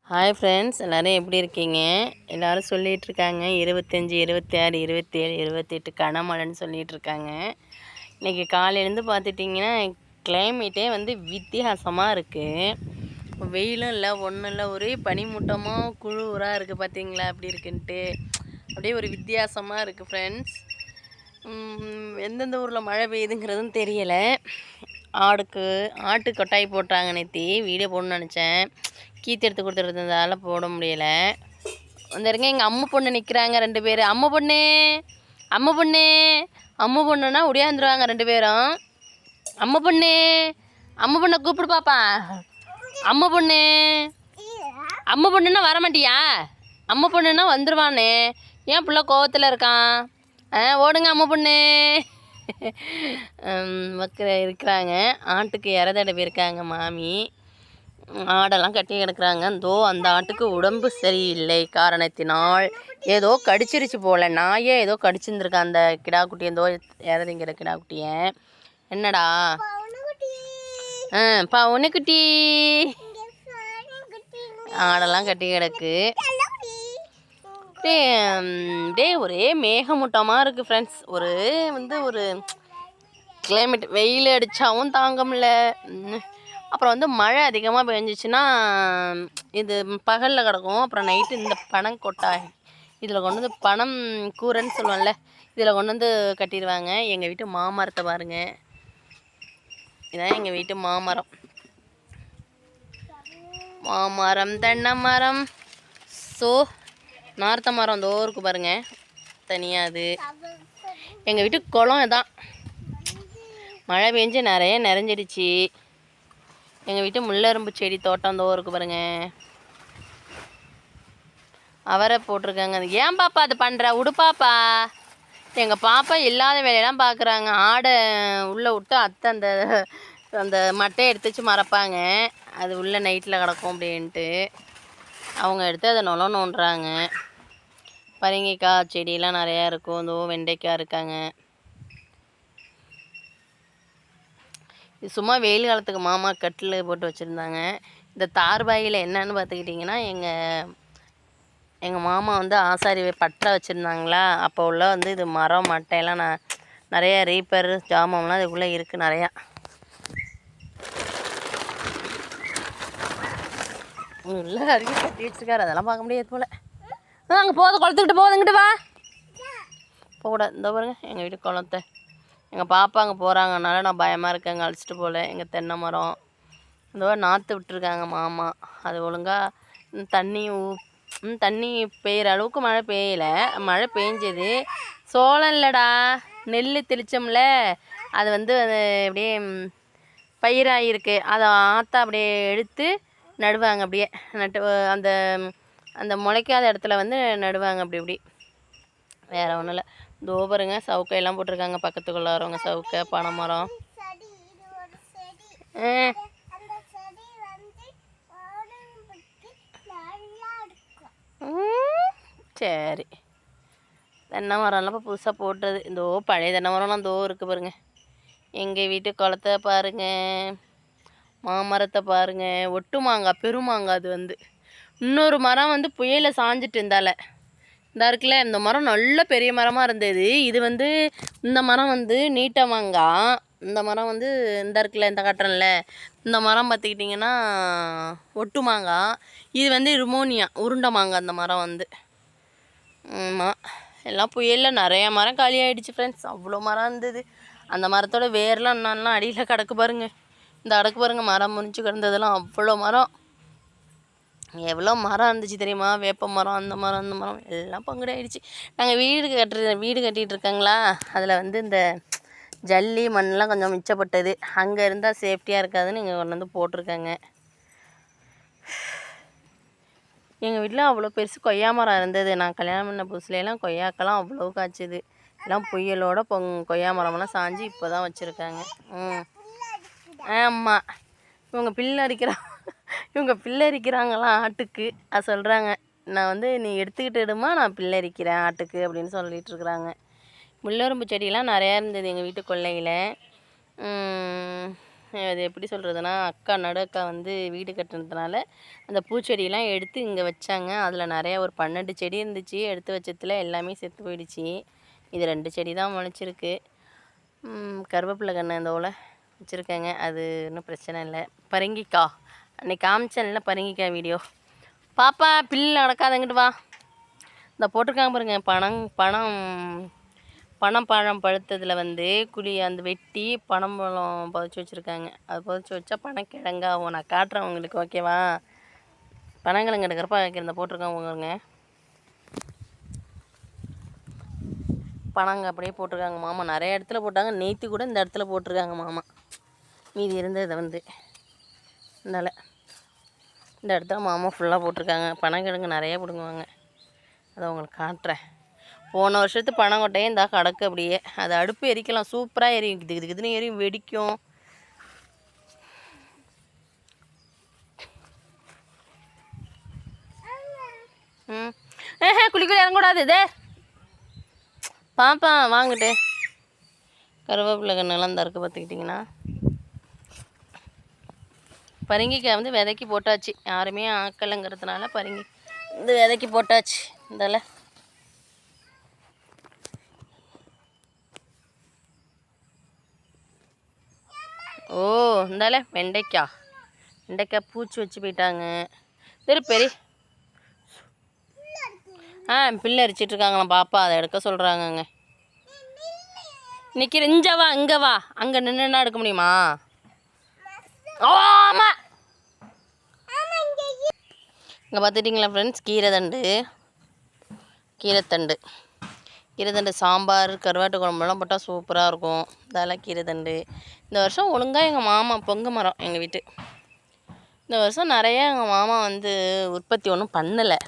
Hi friends, எல்லோரும் எப்படி இருக்கீங்க? எல்லோரும் சொல்லிகிட்ருக்காங்க 25, 26, 27, 28 கனமழைன்னு சொல்லிகிட்ருக்காங்க. இன்றைக்கி காலையிலேருந்து பார்த்துட்டிங்கன்னா கிளைமேட்டே வந்து வித்தியாசமாக இருக்குது. வெயிலும் இல்லை, ஒன்றும் இல்லை, ஒரே பனிமூட்டமாக குழுராக இருக்குது. பார்த்தீங்களா அப்படி இருக்குன்ட்டு? அப்படியே ஒரு வித்தியாசமாக இருக்குது ஃப்ரெண்ட்ஸ். எந்தெந்த ஊரில் மழை பெய்யுதுங்கிறதும் தெரியலை. ஆட்டு கொட்டாய் போட்டாங்க. நேற்று வீடியோ போடணும்னு நினச்சேன், கீத்து எடுத்து கொடுத்துருந்ததால போட முடியலை. அந்த இருங்க எங்கள் அம்மு பொண்ணு நிற்கிறாங்க 2 பேர். அம்மு பொண்ணு அம்மு பொண்ணு அம்மு பொண்ணுன்னா உடையாந்துருவாங்க 2 பேரும். அம்மு பொண்ணு அம்மு பொண்ணை கூப்பிடு பாப்பா. அம்மு பொண்ணு அம்மு பொண்ணுன்னா வரமாட்டியா? அம்மு பொண்ணுன்னா வந்துடுவானே. ஏன் பிள்ளை கோவத்தில் இருக்கான்? ஓடுங்க அம்மு பொண்ணு. இருக்கிறாங்க. ஆட்டுக்கு இறதட போயிருக்காங்க மாமி. ஆடெல்லாம் கட்டி கிடக்குறாங்க. அந்த ஆட்டுக்கு உடம்பு சரியில்லை காரணத்தினால் ஏதோ கடிச்சிருச்சு போல். நாயே ஏதோ கடிச்சிருந்துருக்கா அந்த கிடா குட்டி. இறதிங்கிற கிடா குட்டியை. என்னடா பவுனுக்குட்டி. ஆடெல்லாம் கட்டி கிடக்கு. ஒரே மேகமூட்டமாக இருக்குது ஃப்ரெண்ட்ஸ். ஒரு கிளைமேட் வெயில் அடித்தாவும் தாங்க முடியல. அப்புறம் மழை அதிகமாக பெஞ்சிச்சின்னா இது பகலில் கிடக்கும். அப்புறம் நைட்டு இந்த பனங்கொட்டாய் இதில் கொண்டு பனம் கூரைன்னு சொல்லுவோம்ல, இதில் கொண்டு கட்டிடுவாங்க. எங்கள் வீட்டு மாமரத்தை பாருங்கள். இதான் எங்கள் வீட்டு மாமரம். தென்னை மரம். நார்த்த மரம் இருக்கு பாருங்கள் தனியாக. அது எங்கள் வீட்டு குளம். இதான் மழை பெஞ்சு நிறைஞ்சிடுச்சு. எங்கள் வீட்டு முள்ளரும்பு செடி தோட்டம் இருக்கு பாருங்க. அவரை போட்டிருக்காங்க. அது ஏன் பாப்பா அது பண்ணுற? உடுப்பாப்பா. எங்கள் பாப்பா இல்லாத வேலையெல்லாம் பார்க்குறாங்க. ஆடை உள்ளே விட்டு அத்தை அந்த மட்டையை எடுத்து வச்சு மறப்பாங்க. அது உள்ளே நைட்டில் கிடக்கும் அப்படின்ட்டு அவங்க எடுத்து அதை நோண்டுறாங்க. பரங்கிக்காய் செடியெல்லாம் நிறையா இருக்கும். வெண்டைக்காய் இருக்காங்க. இது சும்மா வெயில் காலத்துக்கு மாமா கட்டில் போட்டு வச்சுருந்தாங்க. இந்த தார்பாயில் என்னன்னு பார்த்துக்கிட்டிங்கன்னா, எங்கள் மாமா ஆசாரி பட்டறை வச்சுருந்தாங்களா, அப்போ உள்ள இது மரம் மட்டையெல்லாம் நிறையா ரீப்பர் ஜாமான்லாம் அதுக்குள்ளே இருக்குது நிறையா. உள்ள அருகே கட்டி வச்சுருக்காரு. அதெல்லாம் பார்க்க முடியாது போல். அங்கே போதும், குளத்துக்கிட்டு போதுங்கிட்டு வா. போகக்கூடாது. இந்த பாருங்க எங்கள் வீட்டு குளத்தை. எங்கள் பாப்பா அங்கே போகிறாங்கனால நான் பயமாக இருக்கேங்க. அழைச்சிட்டு போகல. எங்கள் தென்னை மரம் நாற்று விட்டுருக்காங்க மாமா. அது ஒழுங்காக தண்ணி பெய்கிற அளவுக்கு மழை பெய்யலை. மழை பெஞ்சது. சோளம் இல்லைடா, நெல் தெளித்தோம்ல, அது அப்படியே பயிராகிருக்கு. அதை ஆற்ற அப்படியே எடுத்து நடுவாங்க. அப்படியே நட்டு அந்த அந்த முளைக்காத இடத்துல நடுவாங்க. அப்படி வேறு ஒன்றும் இல்லை. பாருங்க சவுக்கையெல்லாம் போட்டிருக்காங்க. பக்கத்துக்குள்ளே வரவங்க சவுக்கை, பனை மரம். சரி, தென்னை மரம்லாம் இப்போ புதுசாக போட்டுறது. பழைய தென்னை மரம்லாம் இருக்குது பாருங்க. எங்கள் வீட்டு குளத்தை பாருங்கள், மாமரத்தை பாருங்கள். ஒட்டு மாங்காய், பெருமாங்காய். அது இன்னொரு மரம் புயலை சாஞ்சிட்டு இருந்தால இருக்குல்ல, இந்த மரம் நல்ல பெரிய மரமாக இருந்தது. இது இந்த மரம் நீட்ட மாங்காய். இந்த மரம் இருக்குல்ல, இந்த கட்டுறன்ல, இந்த மரம் பார்த்துக்கிட்டிங்கன்னா ஒட்டு மாங்காய். இது ரிமோனியா உருண்டை மாங்காய். அந்த மரம் ஆமாம், எல்லாம் புயலில் நிறையா மரம் காலியாகிடுச்சு ஃப்ரெண்ட்ஸ். அவ்வளோ மரம் இருந்தது. அந்த மரத்தோட வேர்லாம் என்னெல்லாம் அடியில் கிடக்கு பாருங்கள். இந்த அடக்கு பாருங்கள், மரம் முறிஞ்சு கிடந்ததெல்லாம் அவ்வளோ மரம். எவ்வளோ மரம் இருந்துச்சு தெரியுமா? வேப்ப மரம், அந்த மரம் எல்லாம் பங்குடாயிடுச்சு. நாங்கள் வீடு கட்டிகிட்டு இருக்காங்களா, அதில் இந்த ஜல்லி மண்ணெலாம் கொஞ்சம் மிச்சப்பட்டது. அங்கே இருந்தால் சேஃப்டியாக இருக்காதுன்னு இங்கே கொண்டு போட்டிருக்காங்க. எங்கள் வீட்டில் அவ்வளோ பெருசு கொய்யா மரம் இருந்தது. நான் கல்யாணம் பண்ண புதுசுலாம் கொய்யாக்கெல்லாம் அவ்வளோ காய்ச்சிது. எல்லாம் புயலோட கொய்யா மரமெல்லாம் சாஞ்சு இப்போ தான் வச்சுருக்காங்க. ஆமாம், இவங்க பிள்ளை அரிக்கிறாங்களாம் ஆட்டுக்கு. அது சொல்கிறாங்க, நான் நீ எடுத்துக்கிட்டுடுமா, நான் பிள்ளை அரிக்கிறேன் ஆட்டுக்கு அப்படின்னு சொல்லிகிட்டு இருக்கிறாங்க. முள்ளரும்பு செடியெல்லாம் நிறையா இருந்தது எங்கள் வீட்டு கொல்லையில். அது எப்படி சொல்கிறதுனா, நடு அக்கா வந்து வீடு கட்டுனதுனால அந்த பூச்செடியெல்லாம் எடுத்து இங்கே வச்சாங்க. அதில் நிறையா ஒரு 12 செடி இருந்துச்சு. எடுத்து வச்சதில் எல்லாமே செத்து போயிடுச்சு. இது 2 செடி தான் முளைச்சிருக்கு. கருவேப்பிலை கன்று அந்த ஓலை வச்சுருக்கேங்க. அது ஒன்றும் பிரச்சனை இல்லை. பரங்கிக்காய் அன்றைக்கி காமிச்சேன்ல, பரங்கிக்காய் வீடியோ. பாப்பா பில்லு நடக்காதங்கிட்டு வா. இந்த போட்டிருக்காங்க பாருங்க, பழம் பழுத்ததில் வந்து அந்த வெட்டி பழம் புதைச்சி வச்சுருக்காங்க. அது புதைச்சி வச்சா பனங்கிழங்காகும். நான் காட்டுறேன் உங்களுக்கு, ஓகேவா? பனங்கிழங்கு எடுக்கிறப்ப இந்த போட்டிருக்காங்க உங்களுங்க. பனங்க அப்படியே போட்டிருக்காங்க மாமா. நிறைய இடத்துல போட்டாங்க. நேற்று கூட இந்த இடத்துல போட்டிருக்காங்க மாமா. மீதி இருந்ததை வந்து இந்த இடத்துல மாமா ஃபுல்லாக போட்டிருக்காங்க. பனங்கிழங்கு நிறையா பிடுங்குவாங்க. அதை உங்களுக்கு காட்டுறேன். போன வருஷத்து பனங்கொட்டையே இந்த கடக்கு அப்படியே. அது அடுப்பு எரிக்கலாம், சூப்பராக எரியும். இதுன்னு எரியும், வெடிக்கும். குளிக்குள்ள இறங்கக்கூடாது. இதே பாப்பா வாங்கிட்டு கருவேப்பிலை கண்ணெல்லாம் இந்த இருக்கு பார்த்துக்கிட்டிங்கன்னா. பரங்கிக்காய் வந்து விதைக்கி போட்டாச்சு. யாருமே ஆக்கலைங்கிறதுனால இந்த விதைக்கி போட்டாச்சு. இந்தால இந்தால வெண்டைக்காய் பூச்சி வச்சு போயிட்டாங்க. பெரிய பிள்ளை அரிச்சிட்ருக்காங்களாம் பாப்பா. அதை எடுக்க சொல்கிறாங்கங்க. நிற்கிற இங்கே வா. அங்கே நின்றுனா எடுக்க முடியுமா? ஆமாம். இங்கே பார்த்துட்டிங்களா ஃப்ரெண்ட்ஸ், கீரைத்தண்டு சாம்பார், கருவாட்டு குழம்புலாம் போட்டால் சூப்பராக இருக்கும். இதெல்லாம் கீரைத்தண்டு. இந்த வருஷம் ஒழுங்காக எங்கள் மாமா பொங்க மரம் எங்கள் வீட்டு. இந்த வருஷம் நிறையா எங்கள் மாமா வந்து உற்பத்தி ஒன்றும் பண்ணலை.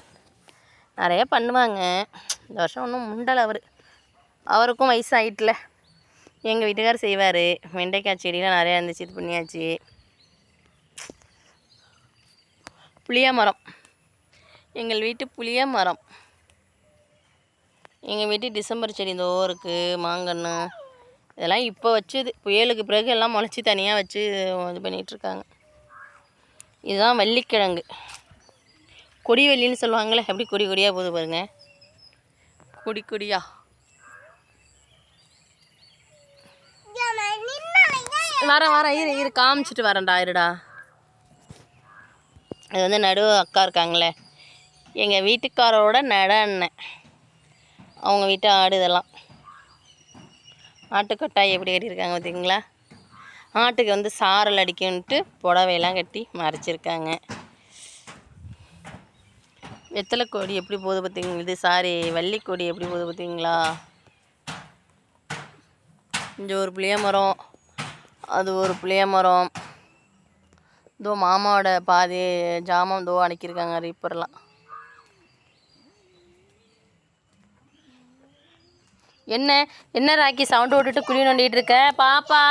நிறையா பண்ணுவாங்க. இந்த வருஷம் ஒன்றும் முண்டலை. அவருக்கும் வயசாகிட்டுல. எங்கள் வீட்டுக்கார் செய்வார். வெண்டைக்காய் செடிலாம் நிறையா இருந்துச்சு, இது பண்ணியாச்சு. புளிய மரம், எங்கள் வீட்டு புளிய மரம். எங்கள் வீட்டு டிசம்பர் செடி இதோ இருக்குது. மாங்கன்று இதெல்லாம் இப்போ வச்சுது. புயலுக்கு பிறகு எல்லாம் முளைச்சி தனியாக வச்சு இது பண்ணிகிட்ருக்காங்க. இதுதான் வள்ளிக்கிழங்கு. கொடிவெள்ளின்னு சொல்லுவாங்களே, எப்படி கொடியாக போகுது பாருங்க. கொடியாக வரேன் இரு காமிச்சிட்டு வரேன்டா, இருடா. அது வந்து நடு அக்கா இருக்காங்களே, எங்கள் வீட்டுக்காரோட நட அண்ணன். அவங்க வீட்டு ஆடு. இதெல்லாம் ஆட்டுக்கொட்டாய் எப்படி கட்டியிருக்காங்க பார்த்தீங்களா? ஆட்டுக்கு வந்து சாரல் அடிக்கணுன்ட்டு புடவையெல்லாம் கட்டி மறைச்சிருக்காங்க. வெத்தலை கொடி எப்படி போகுது பார்த்தீங்களா? வள்ளிக்கொடி எப்படி போகுது பார்த்தீங்களா? இங்கே ஒரு புளிய மரம், அது ஒரு புளிய மரம். இதோ மாமாவோட பாதி ஜாமான் இதோ அடக்கியிருக்காங்க, ரீப்பர்லாம். என்ன ராக்கி சவுண்டு விட்டுட்டு குழி நோண்டிகிட்டு இருக்க பாப்பா?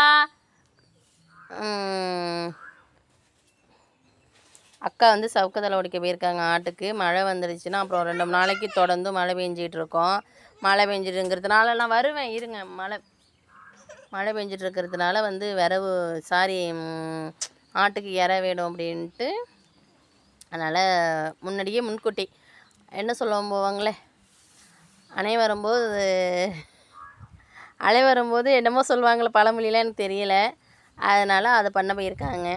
அக்கா வந்து சவுக்கதலை உடைக்க போயிருக்காங்க ஆட்டுக்கு. மழை வந்துடுச்சுன்னா அப்புறம் 2 நாளைக்கு தொடர்ந்து மழை பெஞ்சிகிட்டு இருக்கோம். மழை பெஞ்சிட்டுங்கிறதுனால நான் வருவேன், இருங்க. மழை பெஞ்சிட்ருக்கிறதுனால வந்து ஆட்டுக்கு இற வேணும் அப்படின்ட்டு. அதனால் முன்னாடியே முன்கூட்டி என்ன சொல்லுவோம் போவாங்களே, அலை வரும்போது என்னமோ சொல்லுவாங்களே பழமொழிலாம், எனக்கு தெரியலை. அதனால் அதை பண்ண போயிருக்காங்க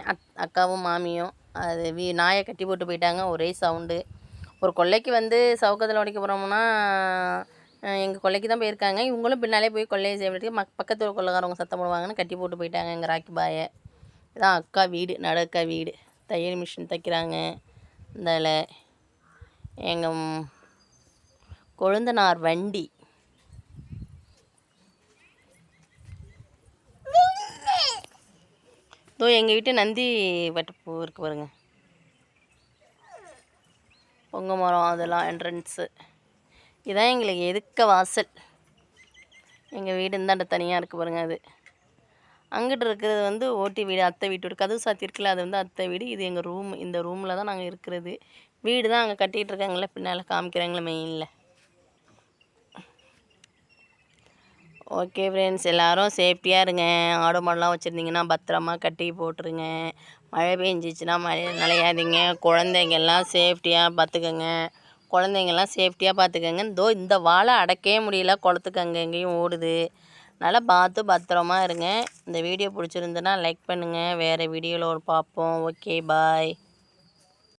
அக்காவும் மாமியும். அது நாயை கட்டி போட்டு போயிட்டாங்க. ஒரே சவுண்டு. ஒரு கொல்லைக்கு வந்து சவுக்கத்தில் உடைக்க போகிறோம்னா எங்கள் கொல்லைக்கு தான் போயிருக்காங்க. இவங்களும் பின்னாலே போய் கொல்லையை செய்வதுக்கு பக்கத்து கொள்ளைக்காரவங்க சத்தம் போடுவாங்கன்னு கட்டி போட்டு போயிட்டாங்க எங்கள் ராக்கி பாயை. இதான் அக்கா வீடு, அக்கா வீடு. தையல் மிஷின் தைக்கிறாங்க. இதில் எங்கள் கொழுந்தனார் வண்டி. இதோ எங்கள் வீட்டு நந்தி வட்டப்பூ இருக்குது பாருங்க. பொங்க மரம், அதெல்லாம் என்ட்ரன்ஸு. இதுதான் எங்களுக்கு எதுக்க வாசல். எங்கள் வீடு இந்தாண்ட தனியாக இருக்குது பாருங்கள். அது அங்கிட்டு இருக்கிறது வந்து ஓட்டி வீடு, அத்தை வீட்டோட கதவு சாத்தியிருக்குல்ல, அது வந்து அத்தை வீடு. இது எங்கள் ரூம். இந்த ரூமில் தான் நாங்கள் இருக்கிறது. வீடு தான் அங்கே கட்டிகிட்டு இருக்காங்களே, பின்னால் காமிக்கிறாங்களே மெயினில். ஓகே ஃப்ரெண்ட்ஸ், எல்லோரும் சேஃப்டியாக இருங்க. ஆடு மாடெலாம் வச்சுருந்தீங்கன்னா பத்திரமா கட்டி போட்டுருங்க. மழை பெஞ்சிச்சின்னா மழையில் நனையாதீங்க. குழந்தைங்கள்லாம் சேஃப்டியாக பார்த்துக்கங்க. குழந்தைங்கள்லாம் சேஃப்டியாக பார்த்துக்கங்க. இந்த வாழை அடக்கவே முடியல, குளத்துக்கு அங்கே எங்கேயும் ஓடுது. அதனால் பார்த்து பத்திரமா இருங்க. இந்த வீடியோ பிடிச்சிருந்துன்னா லைக் பண்ணுங்கள். வேறு வீடியோவில் பார்ப்போம். ஓகே, பாய்.